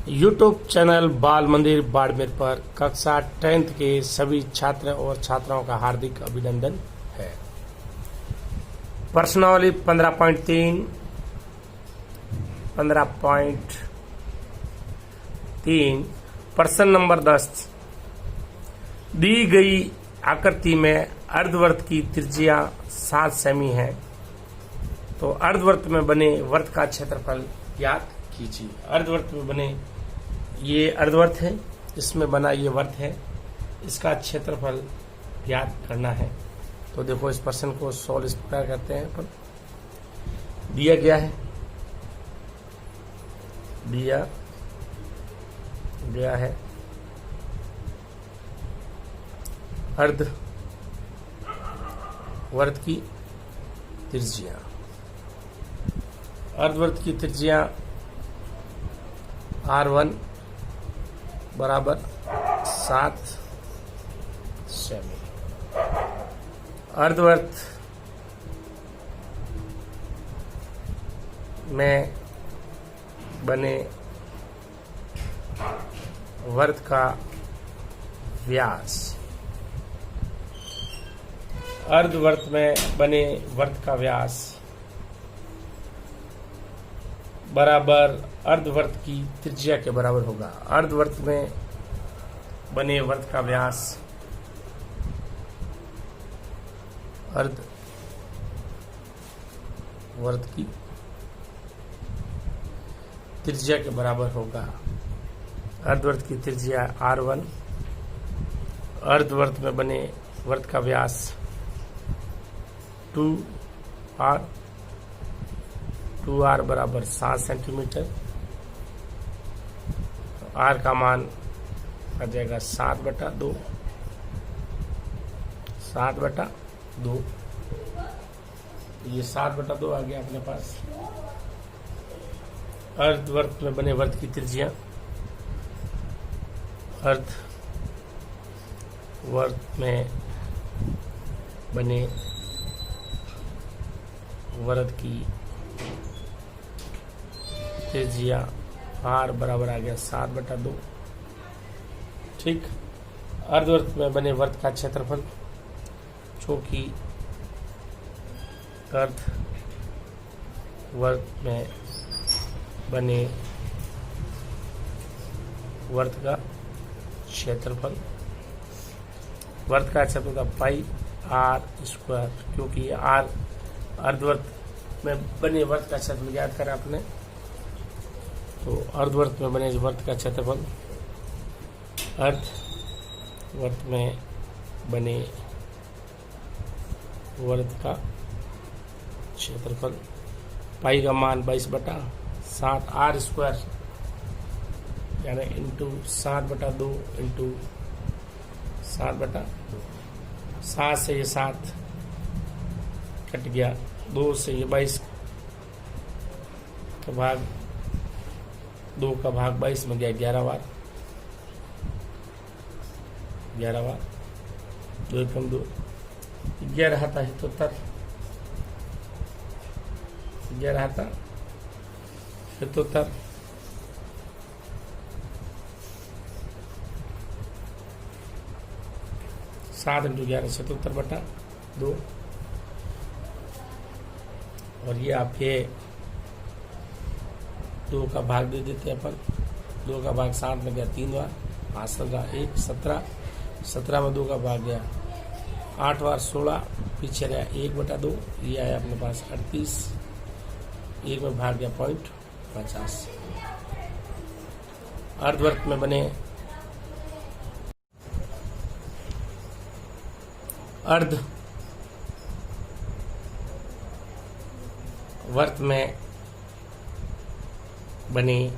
YouTube channel बाल मंदिर बाड़मेर पर कक्षा 10th के सभी छात्र और छात्राओं का हार्दिक अभिनंदन है। प्रश्नावली 15.3 प्रश्न नंबर 10 दी गई आकृति में अर्धवृत्त की त्रिज्या 7 सेमी है, तो अर्धवृत्त में बने वर्त का क्षेत्रफल ज्ञात कीजिए। अर्धवृत्त में बने ये अर्धवृत्त है, इसमें बना ये वर्त है, इसका क्षेत्रफल ज्ञात करना है। तो देखो इस प्रश्न को सॉल्व इस प्रकार करते हैं। अपन दिया गया है अर्धवृत्त की त्रिज्या। अर्धवृत्त की त्रिज्या R1 बराबर 7 सेमी। अर्धवृत्त में बने वर्त का व्यास। अर्धवृत्त में बने वर्त का व्यास बराबर अर्धवृत्त की त्रिज्या के बराबर होगा। अर्धवृत्त में बने वर्त का व्यास अर्धवृत्त की त्रिज्या के बराबर होगा। अर्धवृत्त की त्रिज्या R1, अर्धवृत्त में बने वर्त का व्यास 2R बराबर 7 सेंटीमीटर। R का मान आ जाएगा 7/2। ये 7/2 आ गया अपने पास। अर्धवृत्त में बने वर्त की त्रिज्या, अर्धवृत्त में बने वर्त की त्रिज्या R बराबर आ गया 7/2। ठीक। अर्धवृत्त में बने वर्त का क्षेत्रफल, चूंकि अर्धवृत्त में बने वर्त का क्षेत्रफल, वर्त का क्षेत्रफल पाई R², क्योंकि R अर्धवृत्त में बने वर्त का क्षेत्रफल याद करा आपने। तो अर्धवृत्त में बने वर्त का क्षेत्रफल, अर्धवृत्त में बने वर्त का क्षेत्रफल, पाई का मान 22/7 R² यानी इंटू 7/2 इंटू 7/2। 7 से ये 7 कट गया, 2 से ये 22 का भाग 2 का भाग 22 में गया 11 बार। 2 कम 2 11 आता है, 77 11 आता 77। 7 × 11 77/2। और ये आपके 2 का भाग दे देते हैं अपन। 2 का भाग 7 में गया 3 बार, 1 17 में 2 का भाग गया 8 बार, 16 पीछे रहा 1/2। ये आया अपने पास 38, 1 में भाग गया 0.50। अर्धवृत्त में बने अर्धवृत्त में बने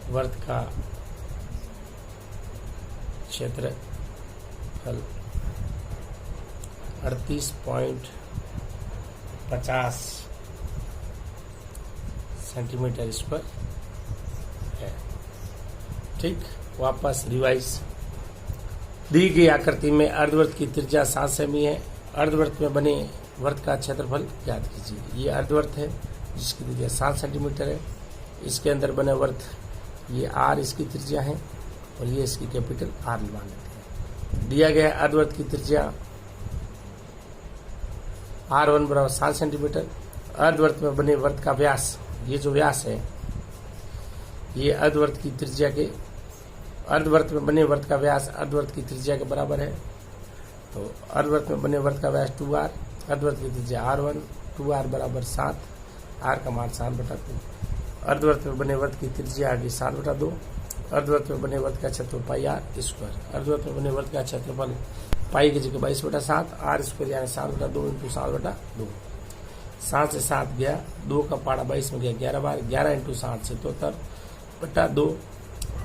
वर्त का क्षेत्रफल 38.50 सेंटीमीटर स्क्वायर है। ठीक। वापस रिवाइज। दी गई आकृति में अर्धवृत्त की त्रिज्या 7 सेमी है। अर्धवृत्त में बने वर्त का क्षेत्रफल ज्ञात कीजिए। ये अर्धवृत्त है जिसकी त्रिज्या 7 सेंटीमीटर है। इसके अंदर बने वर्त, ये आर इसकी त्रिज्या है और ये इसकी कैपिटल आर मान लेते हैं। दिया गया अर्धवर्त की त्रिज्या R1 बराबर 7 सेंटीमीटर। अर्धवर्त में बने वर्त का व्यास, ये जो व्यास है ये अर्धवर्त की त्रिज्या के, अर्धवर्त में बने वर्त का व्यास अर्धवर्त की त्रिज्या के बराबर है। तो अर्धवर्त में बने वर्त का व्यास 2r, अर्धवर्त की त्रिज्या R1, 2r बराबर 7, r का मान 7/2। अर्धवर्त में बने वर्त की त्रिज्या आ गई 7/2। अर्धवर्त में बने वर्त का क्षेत्रफल पाई r स्क्वायर। अर्धवर्त में बने वर्त का क्षेत्रफल पाई की जगह 22/7, r स्क्वायर यानी 7/2 इंटू 7/2। 7 से 7 गया, 2 का पाड़ा 22 में गया 11 बार, 11 इंटू 7 77/2,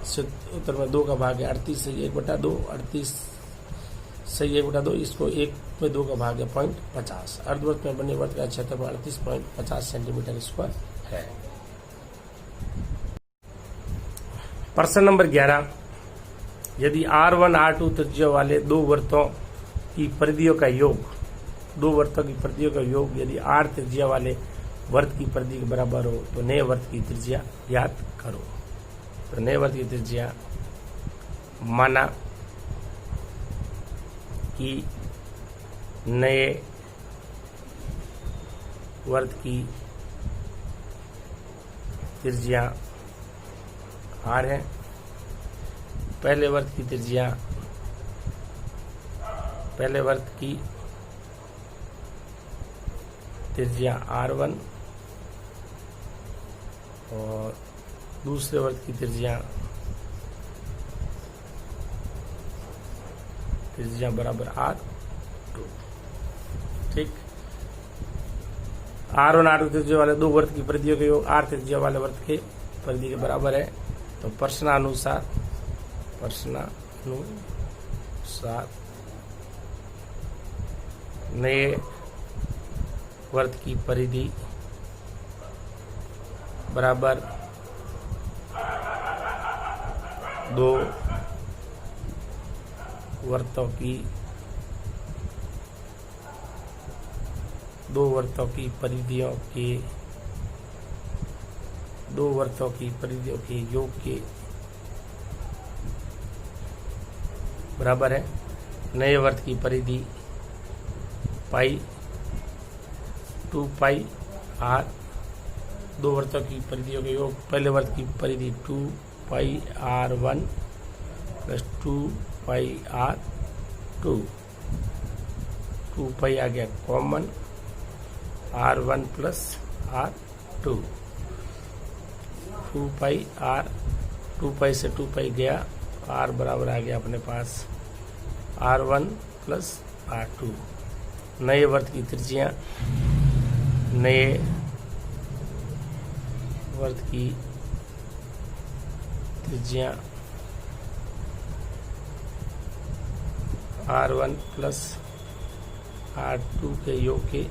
77 में 2 का भाग है 38 से 1/2, 38 से 1/2, इसको 1 में 2 का भाग है 0.50। अर्धवर्त में बने वर्त का क्षेत्रफल 38.50 सेंटीमीटर स्क्वायर है। प्रश्न नंबर 11, यदि R1 R2 त्रिज्या वाले दो वर्तों की परिधियों का योग, दो वर्तों की परिधियों का योग यदि R त्रिज्या वाले वर्त की परिधि के बराबर हो तो नए वर्त की त्रिज्या याद करो। तो नए वर्त की त्रिज्या, माना कि नए वर्त की त्रिज्या R है। पहले वर्त की त्रिज्या, पहले वर्त की त्रिज्या R1 और दूसरे वर्त की त्रिज्या बराबर R2। ठीक, R1 R2 त्रिज्या वाले दो वर्त की परिधियों के योग R त्रिज्या वाले वर्त के परिधि के बराबर है। तो प्रश्नानुसार नए वर्त की परिधि बराबर दो वर्तों की परिधियों के योग के बराबर है। नए वर्त की परिधि पाई 2 पाई r, दो वर्तों की परिधियों के योग, पहले वर्त की परिधि 2 पाई r1 प्लस 2 पाई r2, 2 पाई आ गया कॉमन, r1 प्लस r2, 2 पाई r, 2 पाई से 2 पाई गया, r बराबर आ गया अपने पास r1 प्लस r2। नए वर्त की त्रिज्या, नए वर्त की त्रिज्या R1 प्लस R2 के योग के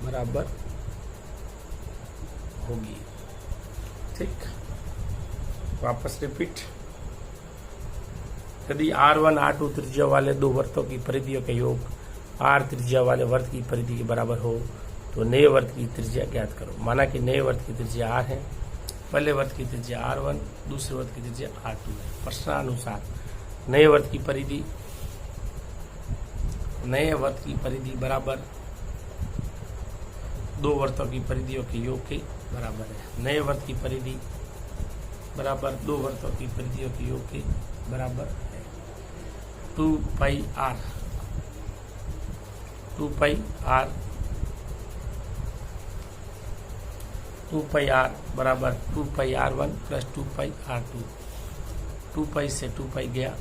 बराबर होगी। ठीक, वापस रिपीट, यदि R1 R2 त्रिज्या वाले दो वर्तों की परिधियों का योग R त्रिज्या वाले वर्त की परिधि के बराबर हो तो नए वर्त की त्रिज्या ज्ञात करो। माना कि नए वर्त की त्रिज्या R है, पहले वर्त की त्रिज्या R1, दूसरे वर्त की त्रिज्या R2 है। प्रश्नानुसार नए वर्त की परिधि बराबर दो वर्तों की परिधियों के योग के बराबर है। नए वर्त की परिधि बराबर दो वर्तों की परिधियों के योग के बराबर है। 2 पाई r, 2 पाई r बराबर 2 पाई r1 प्लस 2 पाई r2, 2 पाई से 2 पाई गया,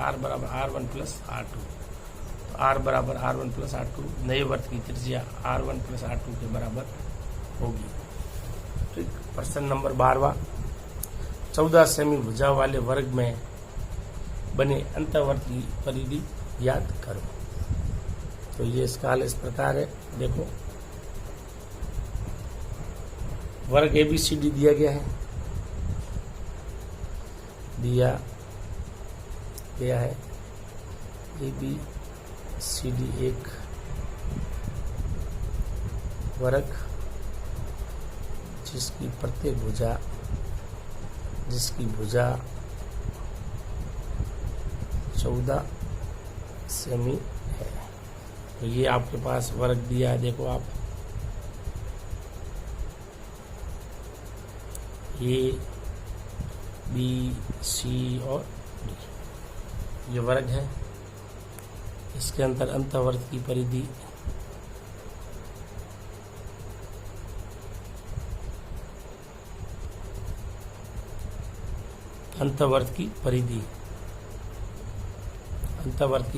r बराबर r1 प्लस r2, तो r बराबर r1 प्लस r2। नए वर्त की त्रिज्या r1 प्लस r2 के बराबर होगी। ठीक, प्रश्न नंबर 12, 14 सेमी भुजा वाले वर्ग में बने अंतःवर्त की परिधि याद करो। तो ये इसका हल इस प्रकार है, देखो वर्ग ABCD दिया गया है, ABCD एक वर्ग जिसकी प्रत्येक भुजा, जिसकी भुजा 14 सेमी है। तो ये आपके पास वर्ग दिया है, देखो आप ए बी सी और डी, ये वर्ग है। इसके अंदर अंतःवर्त की परिधि अंतःवर्त की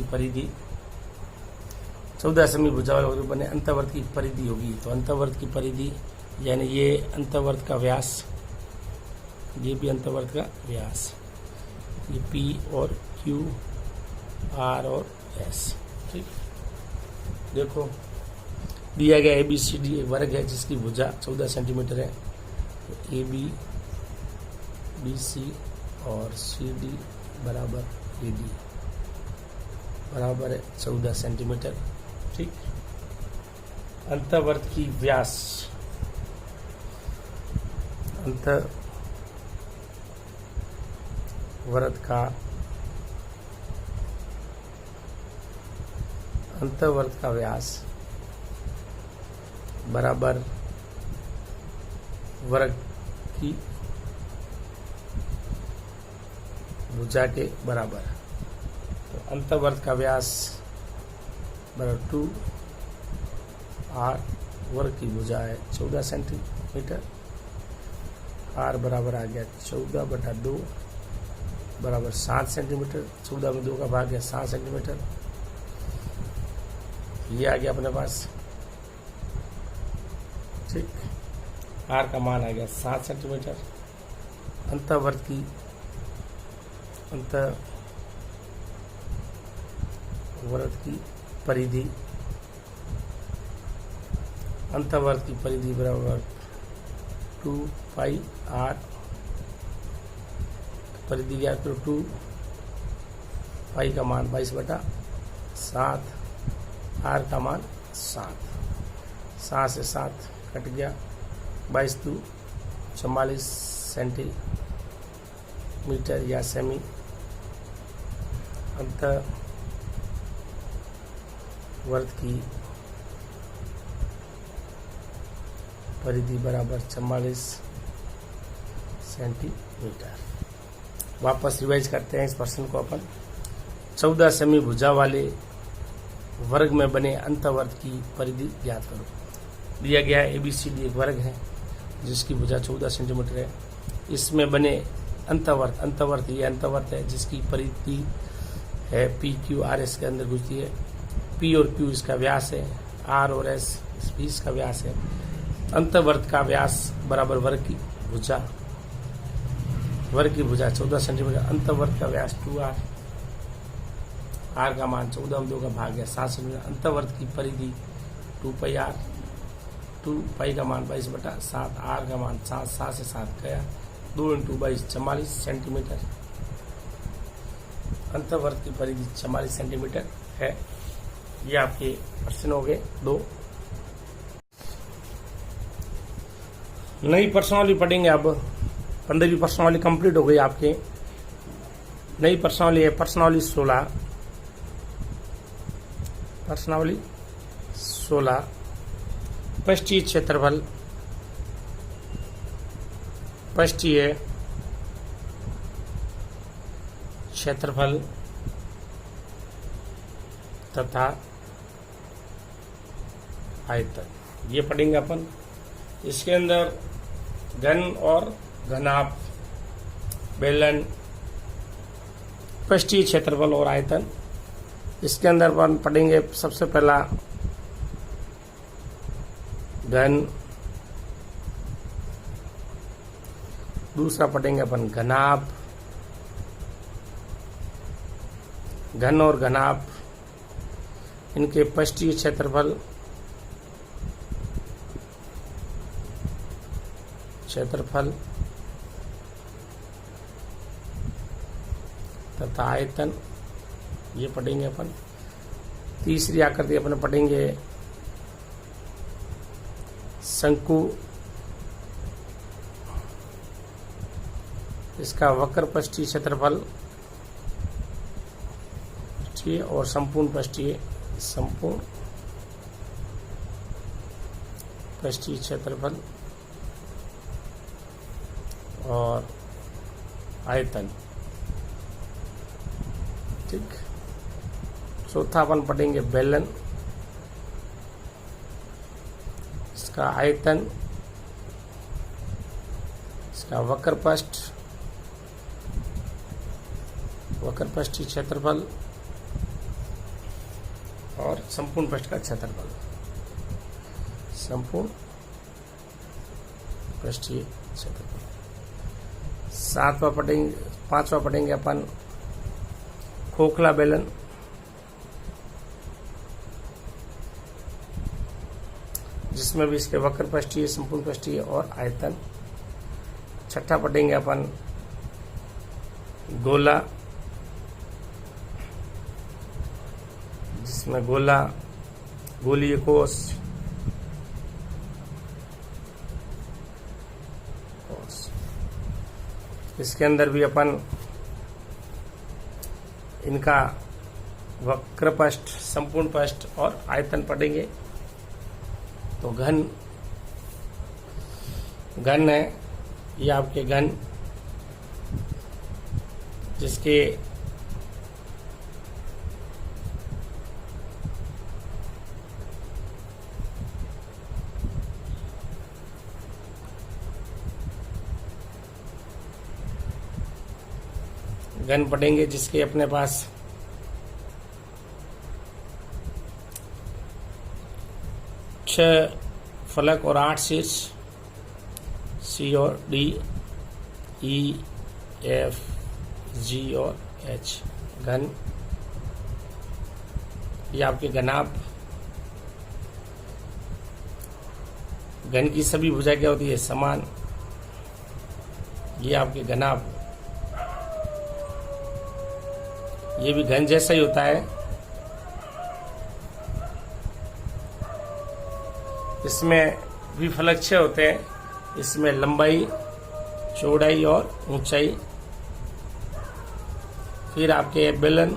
परिधि 14 सेमी भुजा वाले वर्ग बने, अंतःवर्त की परिधि होगी। तो अंतःवर्त की परिधि यानी ये अंतःवर्त का व्यास, ये भी अंतःवर्त का व्यास, ये P और Q, R और S। ठीक, देखो दिया गया ABCD एक वर्ग है जिसकी भुजा 14 सेंटीमीटर है। तो AB BC और CD बराबर AD बराबर है 14 सेंटीमीटर। ठीक, अंतःवर्त की व्यास, अंतःवर्त का व्यास बराबर वर्ग की भुजा के बराबर। तो अंतःवर्त का व्यास बराबर 2R, वर्ग की भुजा है 14 सेंटीमीटर, R बराबर आ गया 14/2 बराबर 7 सेंटीमीटर। 14 में 2 का भाग है 7 सेंटीमीटर। ये आ गया अपने पास। ठीक, R का मान आ गया 7 सेंटीमीटर। अंतःवर्त की परिधि, अंतःवर्त की परिधि बराबर 2πr, परिधि ज्ञात करो। 2π का मान 22/7, R का मान 7, 7 से 7 कट गया, 22 2 44 सेंटीमीटर या सेमी। अंतःवर्त की परिधि बराबर 44 सेंटीमीटर। वापस रिवाइज करते हैं इस प्रश्न को अपन। 14 सेमी भुजा वाले वर्ग में बने अंतःवर्त की परिधि ज्ञात करो। दिया गया है ABCD एक वर्ग है जिसकी भुजा 14 सेंटीमीटर है। इसमें बने अंतःवर्त ये अंतःवर्त है जिसकी परिधि है PQRS के अंदर घुसती है। P और Q इसका व्यास है, R और S भी इसका व्यास है। अंतःवर्त का व्यास बराबर वर्ग की भुजा 14 सेंटीमीटर। अंतःवर्त का व्यास 2R, R का मान 14 में 2 का भाग है 7 सेंटीमीटर। अंतःवर्त की परिधि 2πr, 2π का मान 22/7, R का मान 7 से 7 गया, 2 × 22 44 सेंटीमीटर। अंतःवर्त की परिधि 44 सेंटीमीटर है। ये आपके प्रश्न हो गए 2। नई प्रश्नावली पढ़ेंगे अब। 15वीं प्रश्नावली कंप्लीट हो गई आपके। नई प्रश्नावली है प्रश्नावली 16। पृष्ठीय क्षेत्रफल, पृष्ठीय क्षेत्रफल तथा आयतन, ये पढ़ेंगे अपन। इसके अंदर घन और घनाभ, बेलन, पृष्ठीय क्षेत्रफल और आयतन। इसके अंदर अपन पढ़ेंगे सबसे पहला घन, दूसरा पढ़ेंगे अपन घनाभ। घन और घनाभ इनके पृष्ठीय क्षेत्रफल तथा आयतन, ये पढ़ेंगे अपन। तीसरी आकृति अपन पढ़ेंगे शंकु इसका वक्र पृष्ठीय क्षेत्रफल और संपूर्ण पृष्ठीय क्षेत्रफल और आयतन। ठीक। चौथा अपन पढ़ेंगे बेलन। इसका आयतन, इसका वक्र पृष्ठीय क्षेत्रफल और संपूर्ण पृष्ठ का क्षेत्रफल, संपूर्ण पृष्ठीय क्षेत्रफल। पांचवा पढ़ेंगे अपन खोखला बेलन। जिसमें भी इसके वक्र पृष्ठीय, संपूर्ण पृष्ठीय और आयतन। छठा पढ़ेंगे अपन गोला, जिसमें गोलीय कोष, इसके अंदर भी अपन इनका वक्र पृष्ठ, संपूर्ण पृष्ठ और आयतन पढ़ेंगे। तो घन है, ये आपके घन, जिसके घन पढ़ेंगे, जिसके अपने पास 6 फलक और 8 शीर्ष, C और D, E, F, G और H घन। ये आपके घनाभ। घन की सभी भुजा क्या होती है? समान। ये आपके घनाभ, ये भी घन जैसा ही होता है। इसमें भी फलक 6 होते हैं। इसमें लंबाई, चौड़ाई और ऊंचाई। फिर आपके बेलन